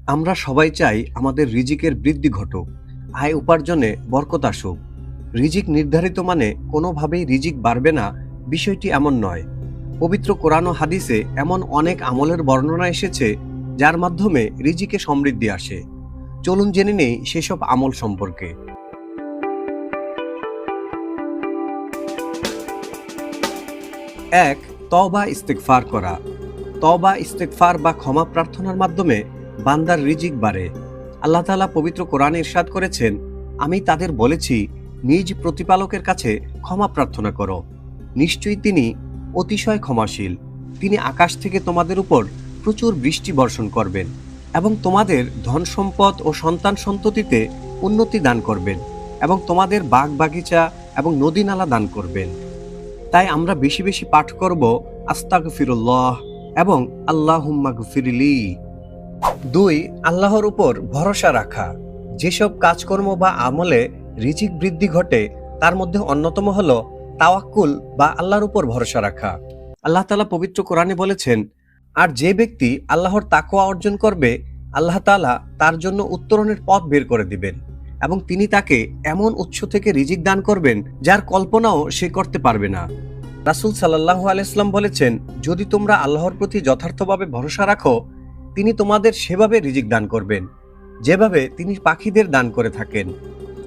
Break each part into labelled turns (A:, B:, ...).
A: আমরা সবাই চাই আমাদের রিজিকের বৃদ্ধি ঘটুক, আয় উপার্জনে বরকত আসুক। রিজিক নির্ধারিত মানে কোনোভাবেই রিজিক বাড়বে না, বিষয়টি এমন নয়। পবিত্র কোরআন ও হাদিসে এমন অনেক আমলের বর্ণনা এসেছে যার মাধ্যমে রিজিকে সমৃদ্ধি আসে। চলুন জেনে নেই সেসব আমল সম্পর্কে। ১. তওবা ইস্তেগফার করা। তওবা ইস্তেগফার বা ক্ষমা প্রার্থনার মাধ্যমে বান্দার রিজিক বাড়ে। আল্লাহ তাআলা পবিত্র কোরআনে ইরশাদ করেছেন, আমি তাদের বলেছি নিজ প্রতিপালকের কাছে ক্ষমা প্রার্থনা করো, নিশ্চয়ই তিনি অতিশয় ক্ষমাশীল। তিনি আকাশ থেকে তোমাদের উপর প্রচুর বৃষ্টি বর্ষণ করবেন এবং তোমাদের ধন সম্পদ ও সন্তান সন্ততিতে উন্নতি দান করবেন এবং তোমাদের বাগ বাগিচা এবং নদী নালা দান করবেন। তাই আমরা বেশি বেশি পাঠ করব আস্তাগফিরুল্লাহ এবং আল্লাহুম্মা গফিরলি। ২. আল্লাহর উপর ভরসা রাখা। যেসব কাজকর্ম বা আমলে রিজিক বৃদ্ধি ঘটে তার মধ্যে অন্যতম হলো তাওয়াক্কুল বা আল্লাহর উপর ভরসা রাখা। আল্লাহ তাআলা পবিত্র কোরআনে বলেছেন, আর যে ব্যক্তি আল্লাহর তাকওয়া অর্জন করবে আল্লাহ তাআলা তার জন্য উত্তরণের পথ বের করে দিবেন এবং তিনি তাকে এমন উৎস থেকে রিজিক দান করবেন যার কল্পনাও সে করতে পারবে না। রাসূল সাল্লাল্লাহু আলাইহি ওয়াসাল্লাম বলেছেন, যদি তোমরা আল্লাহর প্রতি যথার্থভাবে ভরসা রাখো তিনি তোমাদের সেভাবে রিজিক দান করবেন যেভাবে তিনি পাখিদের দান করে থাকেন।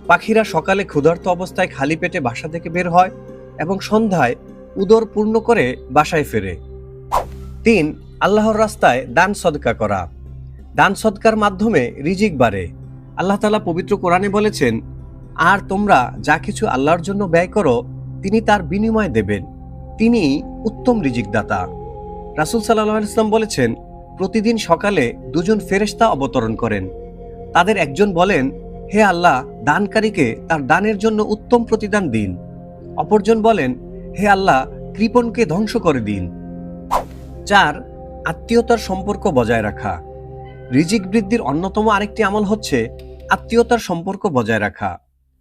A: পাখিরা সকালে ক্ষুধার্ত অবস্থায় খালি পেটে বাসা থেকে বের হয় এবং সন্ধ্যায় উদর পূর্ণ করে বাসায় ফেরে। ৩. আল্লাহর রাস্তায় দান সদকা করা। দান সদকার মাধ্যমে রিজিক বাড়ে। আল্লাহ তাআলা পবিত্র কোরআনে বলেছেন, আর তোমরা যা কিছু আল্লাহর জন্য ব্যয় করো তিনি তার বিনিময় দেবেন, তিনি উত্তম রিজিক দাতা। রাসূল সাল্লাল্লাহু আলাইহি ওয়াসাল্লাম বলেছেন, প্রতিদিন সকালে দুজন ফেরেশতা অবতরণ করেন। তাদের একজন বলেন, হে আল্লাহ, দানকারীকে তার দানের জন্য উত্তম প্রতিদান দিন। অপরজন বলেন, হে আল্লাহ, কৃপণকে ধ্বংস করে দিন। ৪. আত্মীয়তার সম্পর্ক বজায় রাখা। রিজিক বৃদ্ধির অন্যতম আরেকটি আমল হচ্ছে আত্মীয়তার সম্পর্ক বজায় রাখা।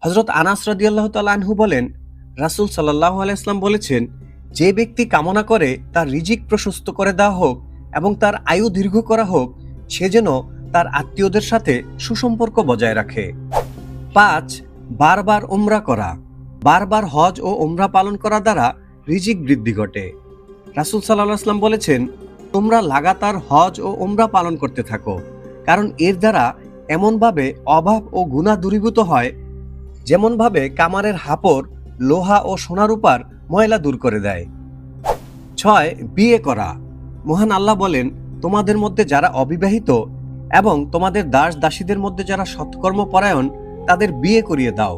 A: হযরত আনাস রাদিয়াল্লাহু তাআলা আনহু বলেন, রাসূল সাল্লাল্লাহু আলাইহি ওয়াসাল্লাম বলেছেন, যে ব্যক্তি কামনা করে তার রিজিক প্রশস্ত করে দেওয়া হোক এবং তার আয়ু দীর্ঘ করা হোক সে যেন তার আত্মীয়দের সাথে সুসম্পর্ক বজায় রাখে। ৫. বারবার উমরা করা। বারবার হজ ও উমরা পালন করা দ্বারা রিজিক বৃদ্ধি ঘটে। রাসূল সাল্লাল্লাহু আলাইহি ওয়াসাল্লাম বলেছেন, তোমরা লাগাতার হজ ও উমরা পালন করতে থাকো, কারণ এর দ্বারা এমনভাবে অভাব ও গুনাহ দূরীভূত হয় যেমনভাবে কামারের হাপড় লোহা ও সোনারূপার ময়লা দূর করে দেয়। ৬. বিয়ে করা। মহান আল্লাহ বলেন, তোমাদের মধ্যে যারা অবিবাহিত এবং তোমাদের দাস দাসীদের মধ্যে যারা সৎকর্মপরায়ণ তাদের বিয়ে করিয়ে দাও।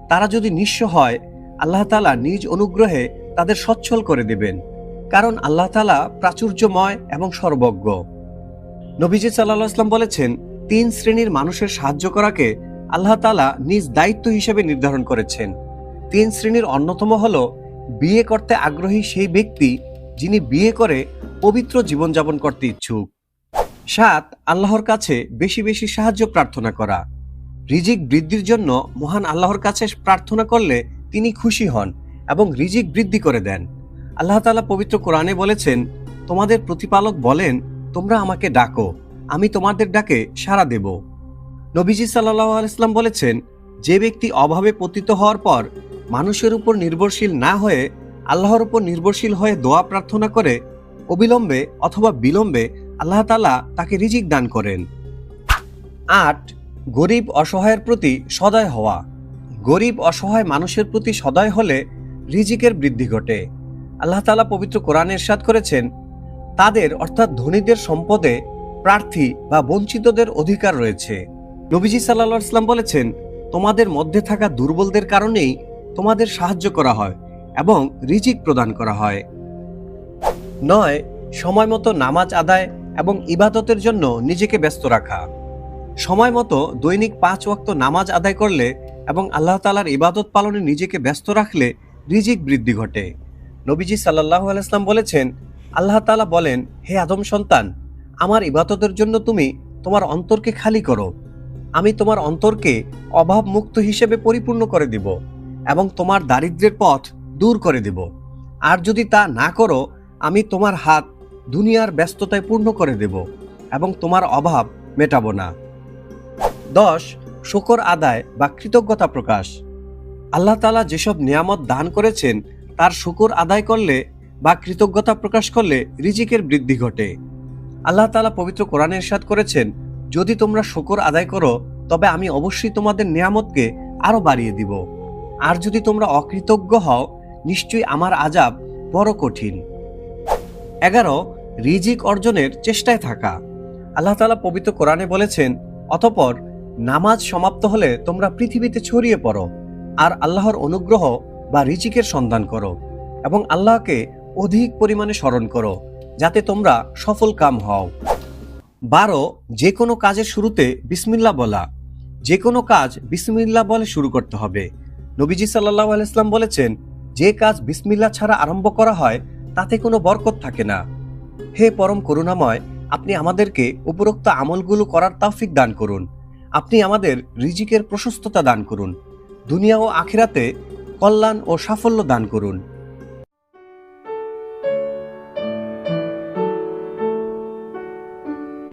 A: তারা যদি নিঃস্ব হয় আল্লাহ তাআলা নিজ অনুগ্রহে তাদের সচ্ছল করে দেবেন, কারণ আল্লাহ তাআলা প্রাচুর্যময় এবং সর্বজ্ঞ। নবীজি সাল্লাল্লাহু আলাইহি ওয়াসাল্লাম বলেছেন, ৩ শ্রেণীর মানুষের সাহায্য করাকে আল্লাহ তাআলা নিজ দায়িত্ব হিসেবে নির্ধারণ করেছেন। ৩ শ্রেণীর অন্যতম হলো বিয়ে করতে আগ্রহী সেই ব্যক্তি যিনি বিয়ে করে পবিত্র জীবনযাপন করতে ইচ্ছুক। ৭. আল্লাহর কাছে বেশি বেশি সাহায্য প্রার্থনা করা। রিজিক বৃদ্ধির জন্য মহান আল্লাহর কাছে প্রার্থনা করলে তিনি খুশি হন এবং রিজিক বৃদ্ধি করে দেন। আল্লাহ তাআলা পবিত্র কোরআনে বলেছেন, তোমাদের প্রতিপালক বলেন, তোমরা আমাকে ডাকো, আমি তোমাদের ডাকে সাড়া দেব। নবীজি সাল্লাল্লাহু আলাইহি ওয়াসাল্লাম বলেছেন, যে ব্যক্তি অভাবে পতিত হওয়ার পর মানুষের উপর নির্ভরশীল না হয়ে আল্লাহর উপর নির্ভরশীল হয়ে দোয়া প্রার্থনা করে অবিলম্বে অথবা বিলম্বে আল্লাহ তাআলা তাকে রিজিক দান করেন। ৮. গরিব অসহায়ের প্রতি সদয় হওয়া। গরিব অসহায় মানুষের প্রতি সদয় হলে রিজিকের বৃদ্ধি ঘটে। আল্লাহ তাআলা পবিত্র কোরআনে ইরশাদ করেছেন, তাদের অর্থাৎ ধনীদের সম্পদে প্রার্থী বা বঞ্চিতদের অধিকার রয়েছে। নবীজি সাল্লাল্লাহু আলাইহি ওয়াসাল্লাম বলেছেন, তোমাদের মধ্যে থাকা দুর্বলদের কারণেই তোমাদের সাহায্য করা হয় এবং রিজিক প্রদান করা হয়। ৯. সময় মতো নামাজ আদায় এবং ইবাদতের জন্য নিজেকে ব্যস্ত রাখা। সময় মতো দৈনিক ৫ ওয়াক্ত নামাজ আদায় করলে এবং আল্লাহ তাআলার ইবাদত পালনে নিজেকে ব্যস্ত রাখলে রিজিক বৃদ্ধি ঘটে। নবীজি সাল্লাল্লাহু আলাইহি ওয়াসাল্লাম বলেছেন, আল্লাহ তাআলা বলেন, হে আদম সন্তান, আমার ইবাদতের জন্য তুমি তোমার অন্তরকে খালি করো, আমি তোমার অন্তরকে অভাব মুক্ত হিসেবে পরিপূর্ণ করে দিব এবং তোমার দারিদ্র্যের পথ দূর করে দেব। আর যদি তা না করো আমি তোমার হাত দুনিয়ার ব্যস্ততায় পূর্ণ করে দেব এবং তোমার অভাব মেটাবো না। 10. শুকর আদায় বা কৃতজ্ঞতা প্রকাশ। আল্লাহ তাআলা যেসব নিয়ামত দান করেছেন তার শুকর আদায় করলে বা কৃতজ্ঞতা প্রকাশ করলে রিজিকের বৃদ্ধি ঘটে। আল্লাহ তাআলা পবিত্র কোরআনে ইরশাদ করেছেন, যদি তোমরা শুকর আদায় করো তবে আমি অবশ্যই তোমাদের নিয়ামতকে আরো বাড়িয়ে দিব, আর যদি তোমরা অকৃতজ্ঞ হও নিশ্চয়ই আমার আযাব বড় কঠিন। 11. রিজিক অর্জনের চেষ্টায় থাকা। আল্লাহ তাআলা পবিত্র কোরআনে বলেছেন, অতঃপর নামাজ সমাপ্ত হলে তোমরা পৃথিবীতে ছড়িয়ে পড়ো আর আল্লাহর অনুগ্রহ বা রিজিকের সন্ধান করো এবং আল্লাহকে অধিক পরিমাণে স্মরণ করো যাতে তোমরা সফল কাম হও। 12. যে কোনো কাজের শুরুতে বিসমিল্লাহ বলা। যে কোনো কাজ বিসমিল্লাহ বলে শুরু করতে হবে। নবীজি সাল্লাল্লাহু আলাইহি ওয়াসাল্লাম বলেছেন, যে কাজ বিসমিল্লাহ ছাড়া আরম্ভ করা হয় তাতে কোনো বরকত থাকে না। হে পরম করুণাময়, আপনি আমাদেরকে উপরোক্ত আমলগুলো করার তৌফিক দান করুন। আপনি আমাদের রিজিকের প্রশস্ততা দান করুন। দুনিয়া ও আখিরাতে কল্যাণ ও সাফল্য দান করুন।